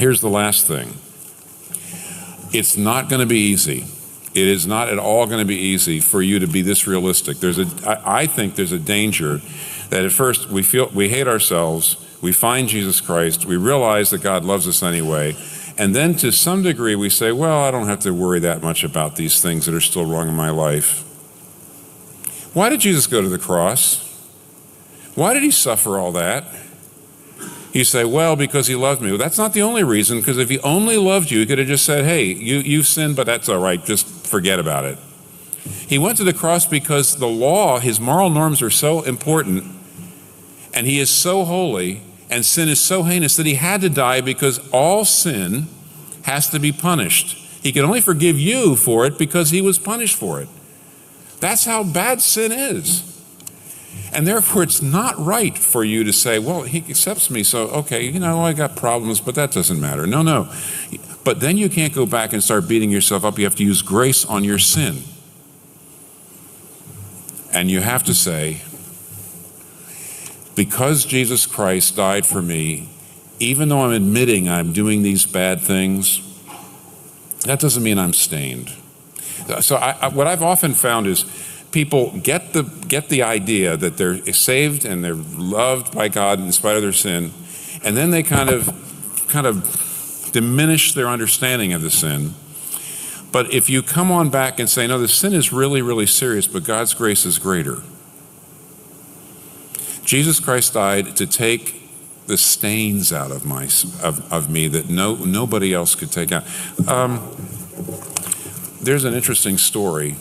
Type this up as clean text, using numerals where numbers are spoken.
Here's the last thing. It's not going to be easy. It is not at all going to be easy for you to be this realistic. I think there's a danger that at first we hate ourselves, we find Jesus Christ, we realize that God loves us anyway, and then to some degree we say, well, I don't have to worry that much about these things that are still wrong in my life. Why did Jesus go to the cross? Why did he suffer all that? You say, well, because he loved me. Well, that's not the only reason, because if he only loved you, he could have just said, hey, you've sinned, but that's all right, just forget about it. He went to the cross because the law, his moral norms are so important, and he is so holy, and sin is so heinous that he had to die because all sin has to be punished. He can only forgive you for it because he was punished for it. That's how bad sin is. And therefore, it's not right for you to say, well, he accepts me, so, okay, I got problems, but that doesn't matter. No. But then you can't go back and start beating yourself up. You have to use grace on your sin. And you have to say, because Jesus Christ died for me, even though I'm admitting I'm doing these bad things, that doesn't mean I'm stained. So what I've often found is people get the idea that they're saved and they're loved by God in spite of their sin, and then they kind of diminish their understanding of the sin. But if you come on back and say, no, the sin is really, really serious, but God's grace is greater. Jesus Christ died to take the stains out of me that nobody else could take out. There's an interesting story